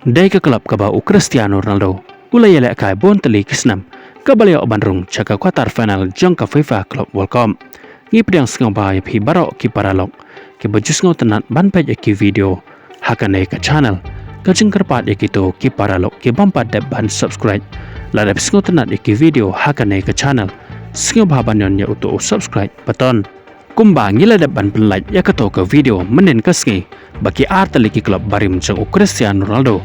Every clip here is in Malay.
Dai ke klub ke bau Cristiano Ronaldo, ulai elak kai bon teli kisnam, ke balik Bandung caka kuarter final jang ke FIFA Club World Cup. Ngi pedang sengau bahaya pi barok ki paralok, ki bajus ngau tenat ban pej ki video, hakanai ke channel, ke jengkerpat tu ki paralok ki bampat dep ban subscribe, ladap sengau tenat ki video hakanai ke channel, sengau bahaban ya untuk subscribe button. Kumba ngila depan penlait ya keto ke video menen kesngi bagi art lagi klub barim jeng Cristiano Ronaldo.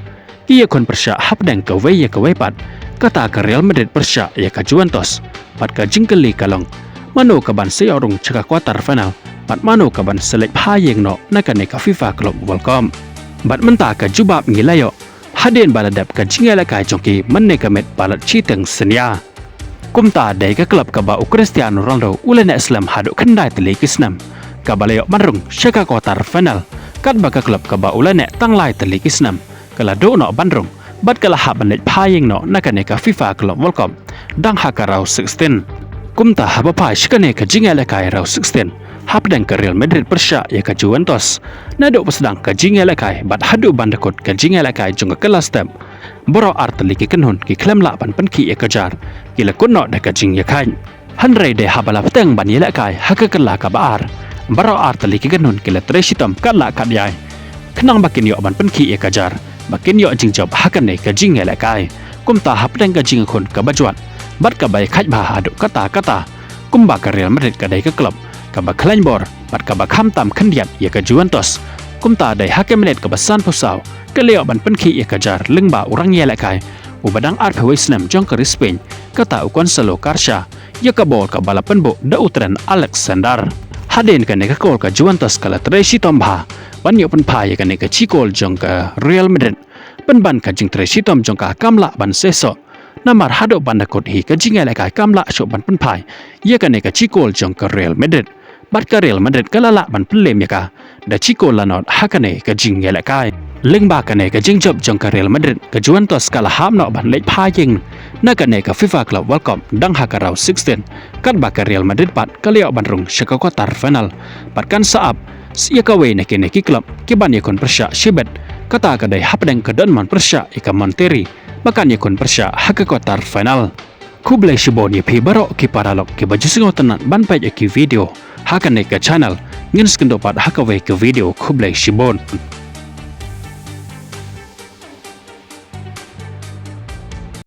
Ia kon persya hapdeng ke wei ya ke wepat kata ke Real Madrid persya ya ke Juventus pat ke jengkeli kalong mano ke ban seorang ceka kuarter final pat mano ke ban selek payeng no nakane ke FIFA Club World Cup. Bat mentah ke jubab ngilayo hadin baladap ke jingela kai jongki menne ke met balat citeng senia. Kumta dai ke klub ke bau Cristiano Ronaldo ulena Islam haduk kendai teli kisnam ke balayok marung syaka kuarter final kat baka klub ke bau ulena tanglai teli kisnam kala do no bandrung bat kala hab banet payeng no nakane ke FIFA Club World Cup dang hakarau 16 kumta haba pai shikane ke jingela kai rau 16 hapdang ke Real Madrid persya ya ke Juventus naduk pesedang ke jingela kai bat hadu bandakut ke jingela kai jungga kelas step boro art liki kenhun ki klem la ban penki ya kejar kila kunno da ka jing ya kai hanrei de habala peteng ban yela kai haka kala ka baar boro art liki kenhun kila treshitam kala kadyai kenang bakin yo ban penki ya kejar bakin yo jing job hakan ne ka jing yela kai kumta hapdang ka jing khun ka bajuat bat ka bai khaj ba hadu kata kumba ka Real Madrid ka dai ka klub ka ba klanbor bat ka ba khamtam khandiat ya ka Juventus kumta dai hakem net ka basan pusau keleo ban penki ya kejar lengba orang yela kai ubadang art Islam jong ke Spain kata ukon selo karsha ya ka bol ka balapan bo da utren Alexander haden ka ne ka kol ka Juventus kala Tracy Tomba ban yo pen pa ya ka ne ka chikol jong ka Real Madrid pen ban ka jing Tracy Tom jong ka kamla ban seso namar hado ban da kot hi ka jingela ka kamla sho ban pen pai ya ka ne ka chikol jong ka Real Madrid bat ka Real Madrid kala la ban pelem ya ka da chikol lanot hakane ka jingela kai lengba kane ka jingjob jong ka Real Madrid ka Juventus kala hamno ban lek payeng nakane ka FIFA Club World Cup dang hakarau 16 kat ba ka Real Madrid pat kalio bandrung syaka kuarter final pat kan saap sia ka we ne ki klub ki ban yakon persya shibet kata ka dai hapdeng ka Denman persya ika Monteri makan yakon persya haka kuarter final kublai shibon ye pi barok ki paralok ki baju singo tenan ban page ki video hakane ka channel ngin skendo pat haka we ke video kublai shibon